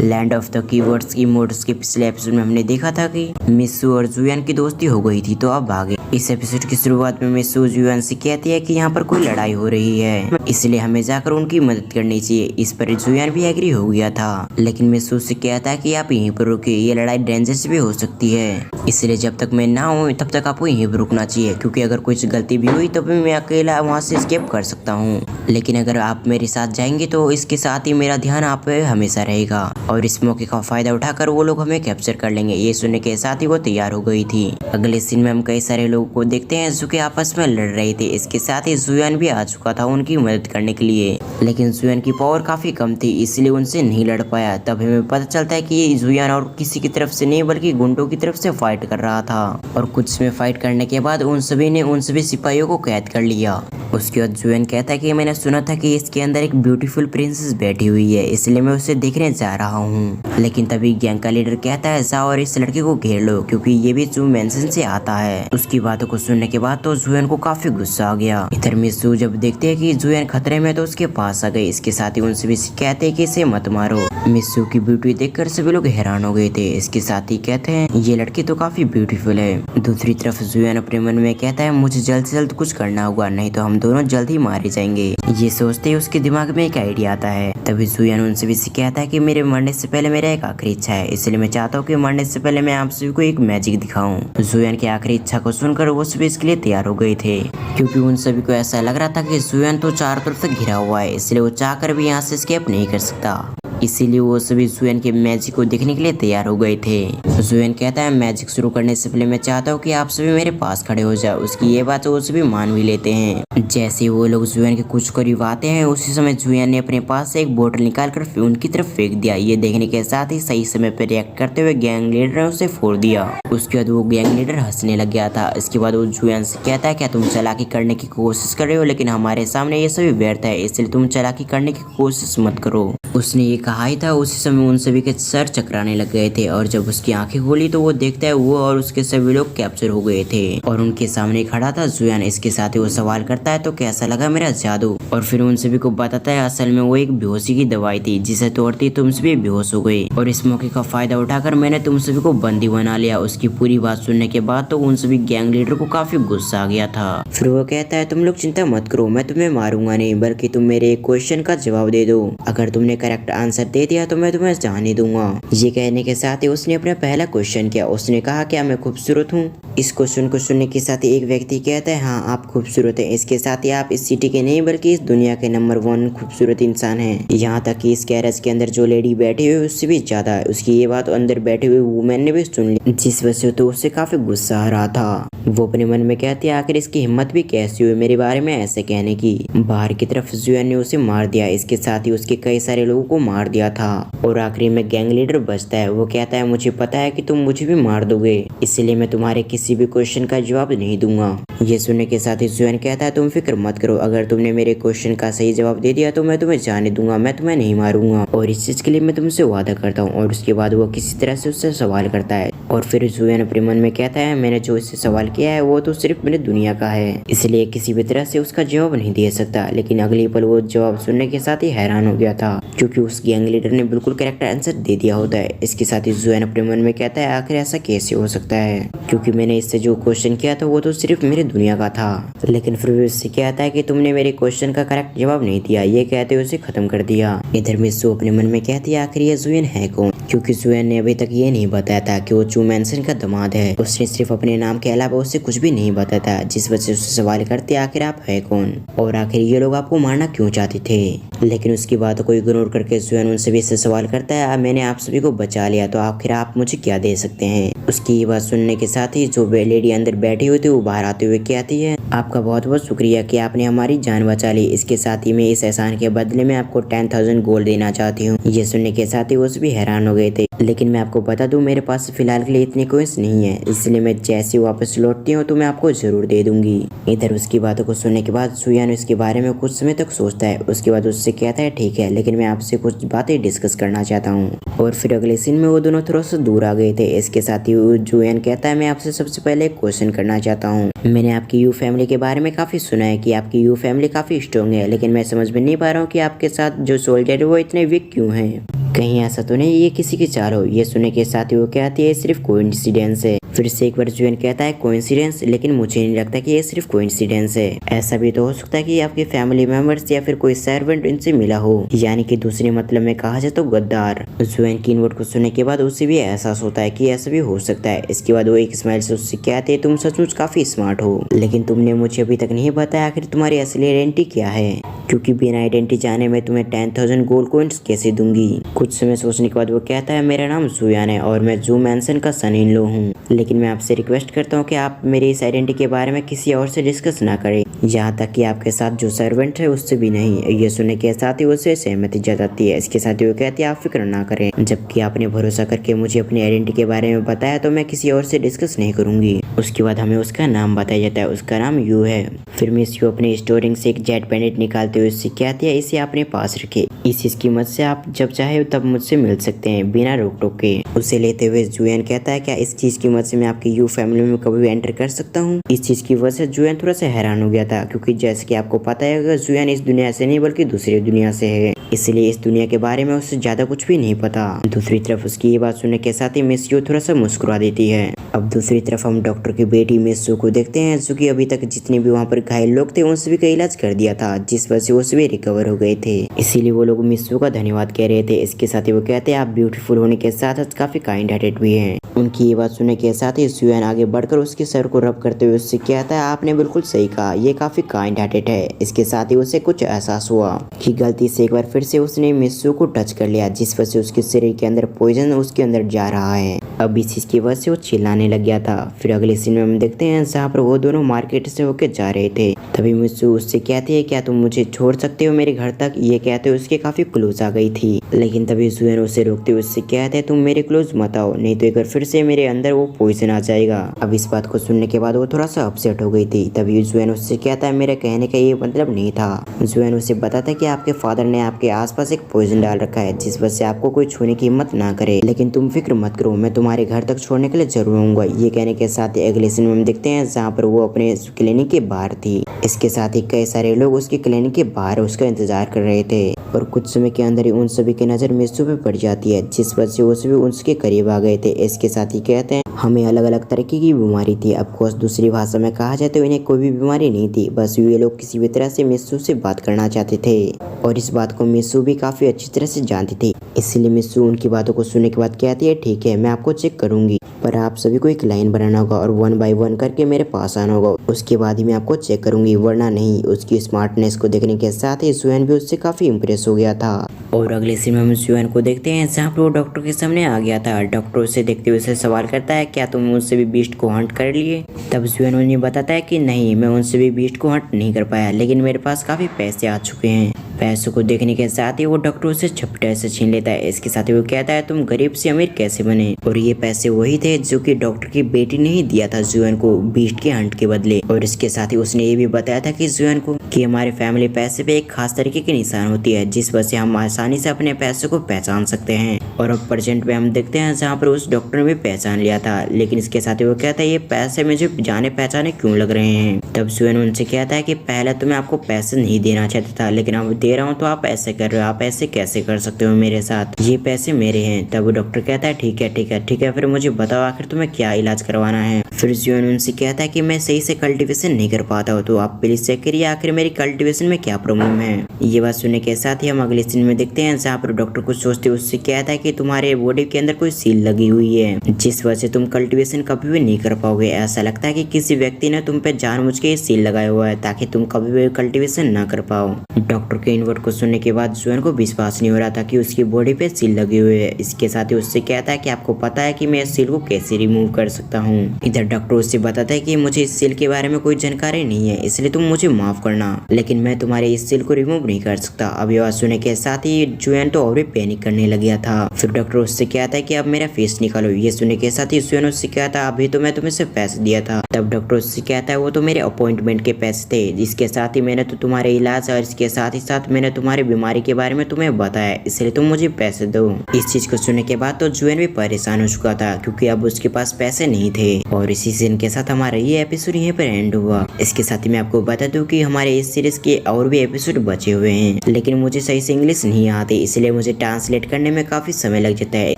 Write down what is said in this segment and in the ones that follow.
Land of the keywords emotes के पिछले episode में हमने देखा था कि मिसू और जुयान की दोस्ती हो गई थी, तो अब भागे। इस एपिसोड की शुरुआत में मिसू जुयान से कहती है कि यहाँ पर कोई लड़ाई हो रही है, इसलिए हमें जाकर उनकी मदद करनी चाहिए। इस पर जुयान भी एग्री हो गया था, लेकिन मिसू से कहता है कि आप यहीं पर रुके, ये लड़ाई डेंजरस भी हो सकती है, इसलिए जब तक मैं ना हूँ तब तक आपको यहीं पर रुकना चाहिए, क्योंकि अगर कुछ गलती भी हुई तो मैं अकेला वहाँ से एस्केप कर सकता हूँ, लेकिन अगर आप मेरे साथ जाएंगे तो इसके साथ ही मेरा ध्यान आप पे हमेशा रहेगा और इस मौके का फायदा उठाकर वो लोग हमें कैप्चर कर लेंगे। ये सुनने के साथ ही वो तैयार हो गई थी। अगले सीन में हम कई सारे लोगों को देखते हैं जो कि आपस में लड़ रहे थे। इसके साथ ही जुयान भी आ चुका था उनकी मदद करने के लिए, लेकिन जुयान की पावर काफी कम थी, इसलिए उनसे नहीं लड़ पाया। तब हमें पता चलता है कि जुयान और किसी की तरफ से नहीं बल्कि गुंडों की तरफ से फाइट कर रहा था और कुछ में फाइट करने के बाद उन सभी सिपाहियों को कैद कर लिया। उसके बाद जुयान कहता है कि मैंने सुना था कि इसके अंदर एक ब्यूटीफुल प्रिंसेस बैठी हुई है, इसलिए मैं उसे देखने जा रहा हूँ। लेकिन तभी गैंग का लीडर कहता है जाओ और इस लड़के को घेर लो, क्योंकि ये भी जू मेंशन से आता है। उसकी बातों को सुनने के बाद तो जुयान को काफी गुस्सा आ गया। इधर मिसू जब देखते हैं कि जुयान खतरे में तो उसके पास आ गई। इसके साथ ही उनसे भी कहते हैं कि इसे मत मारो। मिसू की ब्यूटी देखकर सभी लोग हैरान हो गए थे। इसके साथ ही कहते हैं ये लड़की तो काफी ब्यूटीफुल है। दूसरी तरफ जुयान अपने मन में कहता है मुझे जल्द से जल्द कुछ करना होगा, नहीं तो हम दोनों जल्द ही मारे जाएंगे। ये सोचते ही उसके दिमाग में एक आइडिया आता है। तभी जुयान उनसे भी कहता है कि मेरे मरने से पहले मेरा एक आखिरी इच्छा है, इसलिए मैं चाहता हूँ कि मरने से पहले मैं आप सभी को एक मैजिक दिखाऊं। जुयान की आखिरी इच्छा को सुनकर वो सभी इसके लिए तैयार हो गए थे, क्योंकि उन सभी को ऐसा लग रहा था कि जुयान तो चारों तरफ से घिरा हुआ है, इसलिए वो चाहकर भी यहाँ से एस्केप नहीं कर सकता। इसीलिए वो सभी जुयान के मैजिक को देखने के लिए तैयार हो गए थे। जुयान कहता है मैजिक शुरू करने से पहले मैं चाहता हूँ कि आप सभी मेरे पास खड़े हो जाओ। उसकी ये बात वो सभी मान भी लेते हैं। जैसे वो लोग जुयान के कुछ करीब आते हैं, उसी समय जुयान ने अपने पास से एक बोतल निकालकर उनकी तरफ फेंक दिया। ये देखने के साथ ही सही समय पर रिएक्ट करते हुए गैंग लीडर ने उसे फोड़ दिया। उसके बाद वो गैंग लीडर हंसने लग गया था। इसके बाद वो जुयान से कहता है क्या तुम चालाकी करने की कोशिश कर रहे हो, लेकिन हमारे सामने ये सभी व्यर्थ है, इसलिए तुम चालाकी करने की कोशिश मत करो। उसने ये कहा ही था, उसी समय उन सभी के सर चकराने लग गए थे और जब उसकी आंखें खोली तो वो देखता है वो और उसके सभी लोग कैप्चर हो गए थे और उनके सामने खड़ा था जुयान। इसके साथ ही वो सवाल करता है तो कैसा लगा मेरा जादू, और फिर उन सभी को बताता है असल में वो एक बेहोशी की दवाई थी जिसे तोड़ती तुम सभी बेहोश हो गए और इस मौके का फायदा उठाकर मैंने तुम सभी को बंदी बना लिया। उसकी पूरी बात सुनने के बाद तो उन सभी गैंग लीडर को काफी गुस्सा आ गया था। फिर वो कहता है तुम लोग चिंता मत करो, मैं तुम्हें मारूंगा नहीं, बल्कि तुम मेरे एक क्वेश्चन का जवाब दे दो। अगर तुमने करेक्ट आंसर दे दिया तो मैं तुम्हें जाने दूंगा। ये कहने के साथ ही उसने अपना पहला क्वेश्चन किया। उसने कहा क्या मैं खूबसूरत हूँ? इस क्वेश्चन को सुनने के साथ ही एक व्यक्ति कहता है हाँ आप खूबसूरत हैं। इसके साथ ही आप इस सिटी के नहीं बल्कि इस दुनिया के नंबर 1 खूबसूरत इंसान हैं। यहाँ तक कि इस गैरेज के अंदर जो लेडी बैठी हुई उससे भी ज्यादा है। उसकी ये बात अंदर बैठे हुए वुमेन ने भी सुन ली, जिस वजह से तो उससे काफी गुस्सा आ रहा था। वो अपने मन में कहती है आखिर इसकी हिम्मत भी कैसी हुई मेरे बारे में ऐसे कहने की। बाहर की तरफ जुयान ने उसे मार दिया। इसके साथ ही उसके कई सारे लोगों को मार दिया था और आखिरी में गैंग लीडर बचता है। वो कहता है मुझे पता है कि तुम मुझे भी मार दोगे, इसलिए मैं तुम्हारे किसी भी क्वेश्चन का जवाब नहीं दूंगा। ये सुनने के साथ ही जुयान कहता है तुम फिक्र मत करो, अगर तुमने मेरे क्वेश्चन का सही जवाब दे दिया तो मैं तुम्हें जाने दूंगा, मैं तुम्हें नहीं मारूंगा और इस चीज के लिए मैं तुमसे वादा करता हूँ। और उसके बाद वो किसी तरह से उससे सवाल करता है और फिर जुयान अपने मन में कहता है मैंने जो इससे सवाल किया है वो तो सिर्फ मेरी दुनिया का है, इसलिए किसी भी तरह से उसका जवाब नहीं दे सकता। लेकिन अगली पल वो जवाब सुनने के साथ ही हैरान हो गया था, क्योंकि उस गैंग लीडर ने बिल्कुल करेक्ट आंसर दे दिया होता है। इसके साथ ही जुयान अपने मन में कहता है आखिर ऐसा कैसे हो सकता है, क्योंकि मैंने इससे जो क्वेश्चन किया था वो तो सिर्फ मेरी दुनिया का था। लेकिन फिर भी उससे कहता है कि तुमने मेरे क्वेश्चन का करेक्ट जवाब नहीं दिया। ये कहते हुए उसे खत्म कर दिया। इधर मिसू अपने मन में कहती है आखिर ये जुयान है कौन, क्योंकि जुयान ने अभी तक ये नहीं बताया था कि वो चू मेंशन का दामाद है। उसने सिर्फ अपने नाम के अलावा उससे कुछ भी नहीं बताया था, जिस वजह से उससे सवाल करते आखिर आप है कौन और आखिर ये लोग आपको मारना क्यों चाहते थे। लेकिन उसकी बातों को इग्नोर करके जुयान उन सभी से सवाल करता है मैंने आप सभी को बचा लिया तो आखिर आप मुझे क्या दे सकते हैं। उसकी ये बात सुनने के साथ ही जो लेडी अंदर बैठी हुई थी वो बाहर आते हुए कहती है आपका बहुत बहुत शुक्रिया कि आपने हमारी जान बचा ली। इसके साथ ही मैं इस एहसान के बदले में आपको 10,000 गोल्ड देना चाहती हूँ। ये सुनने के साथ ही वो सभी हैरान हो गए थे। लेकिन मैं आपको बता दूं मेरे पास फिलहाल के लिए इतनी कोइंस नहीं है, इसलिए मैं जैसे वापस लौटती हूँ तो मैं आपको जरूर दे दूंगी। इधर उसकी बातों को सुनने के बाद जुयान इसके बारे में कुछ समय तक सोचता है। उसके बाद उससे कहता है ठीक है, लेकिन मैं आपसे कुछ बातें डिस्कस करना चाहता हूँ। और फिर अगले सीन में वो दोनों थोड़ा सा दूर आ गए थे। इसके साथ ही जुयान कहता है मैं आपसे सबसे पहले एक क्वेश्चन करना चाहता हूँ। मैंने आपकी यू फैमिली के बारे में काफी सुना है कि आपकी यू फैमिली काफी स्ट्रॉन्ग है, लेकिन मैं समझ में नहीं पा रहा हूँ कि आपके साथ जो सोल्जर है वो इतने वीक क्यों हैं। कहीं ऐसा तो नहीं ये किसी की चाल हो। ये सुनने के साथ ही वो कहती है सिर्फ कोइंसिडेंस है। फिर से एक बार जुएन कहता है कोइंसिडेंस, लेकिन मुझे नहीं लगता कि ये सिर्फ कोइंसिडेंस है। ऐसा भी तो हो सकता है कि आपके फैमिली मेंबर्स या फिर कोई सर्वेंट इनसे मिला हो, यानी कि दूसरे मतलब में कहा जाए तो गद्दार। जुएन की इन वर्ड को सुनने के बाद उसे भी एहसास होता है कि ऐसा भी हो सकता है। इसके बाद वो एक स्माइल से उससे कहते हैं तुम सचमुच काफी स्मार्ट हो, लेकिन तुमने मुझे अभी तक नहीं बताया आखिर तुम्हारी असली आइडेंटिटी क्या है, क्योंकि बिना आइडेंटिटी जाने मैं तुम्हें 10,000 गोल्ड कॉइंस कैसे दूंगी। कुछ समय सोचने के बाद वो कहता है मेरा नाम जुयान है और मैं जू मैंसन का सन इन लॉ हूँ, लेकिन मैं आपसे रिक्वेस्ट करता हूँ कि आप मेरी इस आइडेंटिटी के बारे में किसी और से डिस्कस ना करें, यहाँ तक कि आपके साथ जो सर्वेंट है उससे भी नहीं। ये सुनने के साथ ही उसे सहमति जताती है। इसके साथ ही वो कहती है आप फिक्र ना करें, जबकि आपने भरोसा करके मुझे अपनी आइडेंटिटी के बारे में बताया तो मैं किसी और से डिस्कस नहीं करूंगी। उसके बाद हमें उसका नाम बताया जाता है, उसका नाम यू है। फिर मिस यू अपने स्टोरिंग से एक जेट पैनेट निकालते हुए उससे कहती है इसे अपने पास रखे, इस की मदद से आप जब चाहे तब मुझसे मिल सकते हैं बिना रोक टोक के। उसे लेते हुए जुएन कहता है क्या इस चीज की मदद से मैं आपकी यू फैमिली में कभी भी एंटर कर सकता हूँ। इस चीज की वजह से जुएन थोड़ा सा हैरान हो गया था, क्योंकि जैसे कि आपको पता है जुएन इस दुनिया से नहीं बल्कि दूसरी दुनिया से है, इसलिए इस दुनिया के बारे में उससे ज्यादा कुछ भी नहीं पता। दूसरी तरफ उसकी ये बात सुनने के साथ ही मिस यू थोड़ा सा मुस्कुरा देती है। अब दूसरी तरफ हम डॉक्टर की बेटी मिस यू को देखते हैं, जो कि अभी तक जितने भी वहाँ पर घायल लोग थे उन सभी का इलाज कर दिया था, जिस वजह से वो सभी रिकवर हो गए थे, इसीलिए वो लोग मिस यू का धन्यवाद कह रहे थे। इसके साथ ही वो कहते हैं आप ब्यूटीफुल होने के साथ साथ काफी काइंड हार्टेड भी हैं। उनकी ये बात सुनने के साथ ही जुएन आगे बढ़कर उसके सर को रब करते हुए उससे कहता है आपने बिल्कुल सही कहा, ये काफी काइंड हार्टेड है। इसके साथ ही उसे कुछ एहसास हुआ कि गलती से एक बार फिर से उसने मिस यू को टच कर लिया, जिस वजह से उसके शरीर के अंदर पॉइजन उसके अंदर जा रहा है। अब इस चीज की वजह से वो चिल्लाने लग गया था। फिर अगले सीन में हम देखते हैं जहाँ पर वो दोनों मार्केट से होके जा रहे थे। तभी मिस यू उससे कहती है क्या तुम मुझे छोड़ सकते हो मेरे घर तक। ये कहते हुए उसके काफी क्लोज आ गई थी, लेकिन तभी जुएन उसे रोकते हुए उससे कहते हैं तुम मेरे क्लोज मत आओ, नहीं तो एक बार फिर से मेरे अंदर वो पॉइजन आ जाएगा। अब इस बात को सुनने के बाद वो थोड़ा सा अपसेट हो गई थी। तभी जुएन उससे कहता है मेरे कहने का ये मतलब नहीं था। जुएन उसे बताता है कि आपके फादर ने आपके आसपास एक पॉइजन डाल रखा है, जिस वजह से आपको कोई छूने की हिम्मत ना करे, लेकिन तुम फिक्र मत करो, मैं तुम्हारे घर तक छोड़ने के लिए जरूर आऊंगा। ये कहने के साथ ही अगले सीन में हम देखते हैं जहाँ पर वो अपने क्लिनिक के बाहर थी। इसके साथ ही कई सारे लोग उसके क्लिनिक के बाहर उसका इंतजार कर रहे थे, और कुछ समय के अंदर ही उन सभी की नजर मिस यू पे पड़ जाती है, जिस वजह से वो सभी उसके करीब आ गए थे। इसके साथ ही कहते हैं हमें अलग अलग तरीके की बीमारी थी। अब कोर्स दूसरी भाषा में कहा जाए तो इन्हें कोई भी बीमारी नहीं थी, बस ये लोग किसी भी तरह से मिस यू से बात करना चाहते थे, और इस बात को मिस यू भी काफी अच्छी तरह से जानती थी। इसलिए मिस यू उनकी बातों को सुनने के बाद कहती है ठीक है मैं आपको चेक करूंगी, पर आप सभी को एक लाइन बनाना होगा और 1 बाय 1 करके मेरे पास आना होगा, उसके बाद ही मैं आपको चेक करूंगी, वरना नहीं। उसकी स्मार्टनेस को देखने के साथ ही जुएन भी उससे काफी इम्प्रेस हो गया था। और अगले सीन में हम जुएन को देखते हैं जहाँ पर वो डॉक्टर के सामने आ गया था। डॉक्टर उसे देखते हुए उसे सवाल करता है क्या तुम उनसे भी बीस्ट को हंट कर लिए। तब जुएन उन्हें बताता है कि नहीं मैं उनसे भी बीस्ट को हंट नहीं कर पाया, लेकिन मेरे पास काफी पैसे आ चुके हैं। पैसों को देखने के साथ ही वो डॉक्टर उसे झपटे से छीन लेता है। इसके साथ ही वो कहता है तुम गरीब से अमीर कैसे बने, और ये पैसे वही थे जो कि डॉक्टर की बेटी ने ही दिया था जुएन को बीस्ट के हंट के बदले। और इसके साथ ही उसने ये भी बताया था कि जुएन को कि हमारे फैमिली पैसे पे एक खास तरीके की निशान होती है, जिस वजह से हम आसानी से अपने पैसे को पहचान सकते हैं। और अब प्रेजेंट में हम देखते हैं जहाँ पर उस डॉक्टर ने भी पहचान लिया था, लेकिन इसके साथ ही वो कहता है ये पैसे मुझे जाने पहचाने क्यों लग रहे हैं। तब जुएन उनसे कहता है कि पहले तो मैं आपको पैसे नहीं देना चाहता था, लेकिन अब दे रहा हूँ तो आप ऐसे कर रहे हो, आप ऐसे कैसे कर सकते हो मेरे साथ, ये पैसे मेरे हैं। तब डॉक्टर कहता है ठीक है ठीक है ठीक है, फिर मुझे बताओ आखिर तुम्हें क्या इलाज करवाना है। फिर जुएन उनसे कहता है कि मैं सही से कल्टीवेशन नहीं कर पाता हूँ, तो आप प्लीज चेक करिए आखिर मेरी कल्टीवेशन में क्या प्रॉब्लम है। ये बात सुनने के साथ ही हम अगले सीन में देखते हैं जहाँ पर डॉक्टर कुछ सोचते उससे कहता है कि तुम्हारे बॉडी के अंदर कोई सील लगी हुई है, जिस वजह से तुम कल्टीवेशन कभी भी नहीं कर पाओगे। ऐसा लगता है कि किसी व्यक्ति ने तुम पे जानबूझ के सील लगाया हुआ है ताकि तुम कभी भी कल्टीवेशन ना कर पाओ। डॉक्टर के इन वर्ड को सुनने के बाद जुएन को विश्वास नहीं हो रहा था कि उसकी बॉडी पे सील लगी हुई है। इसके साथ ही उससे कहता है कि आपको पता है कि मैं इस सील को कैसे रिमूव कर सकता हूँ। इधर डॉक्टर उससे बताता है कि मुझे इस सील के बारे में कोई जानकारी नहीं है, इसलिए तुम मुझे माफ करना, लेकिन मैं तुम्हारे इस सील को रिमूव नहीं कर सकता। अब ये बात सुनने के साथ ही जुएन तो और भी पैनिक करने लग गया था। फिर डॉक्टर उससे कहता है कि अब मेरा फेस निकालो। ये सुनने के साथ ही जुएन उससे कहता है अभी तो मैं तुम्हें सिर्फ पैसे दिया था। तब डॉक्टर उससे कहता है वो तो मेरे अपॉइंटमेंट के पैसे थे, इसके साथ ही मैंने तो तुम्हारे इलाज और इसके साथ ही साथ मैंने तुम्हारी बीमारी के बारे में तुम्हें बताया, इसलिए तुम मुझे पैसे दो। इस चीज को सुनने के बाद तो जुएन भी परेशान हो चुका था क्योंकि अब उसके पास पैसे नहीं थे। और इसी सीन के साथ हमारा ये एपिसोड यहीं पर एंड हुआ। इसके साथ ही मैं आपको बता दूं कि हमारे इस सीरीज के और भी एपिसोड बचे हुए हैं, लेकिन मुझे सही से इंग्लिश नहीं आती, इसलिए मुझे ट्रांसलेट करने में काफी समय लग जाता है।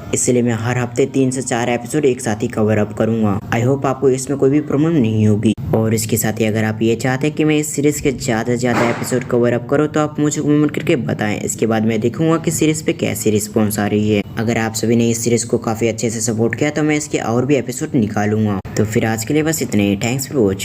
इसलिए मैं हर हफ्ते 3 से 4 एपिसोड एक साथ ही कवर अप करूंगा। आई होप आपको इसमें कोई भी प्रॉब्लम नहीं होगी। और इसके साथ ही अगर आप ये चाहते हैं कि मैं इस सीरीज के ज्यादा से ज्यादा एपिसोड कवर अप करूँ तो आप मुझे कमेंट करके बताएं। इसके बाद मैं देखूंगा कि सीरीज पे कैसी रिस्पॉन्स आ रही है। अगर आप सभी ने इस सीरीज को काफी अच्छे से सपोर्ट किया तो मैं इसके और भी एपिसोड निकालूंगा। तो फिर आज के लिए बस इतने ही। Thanks for watching.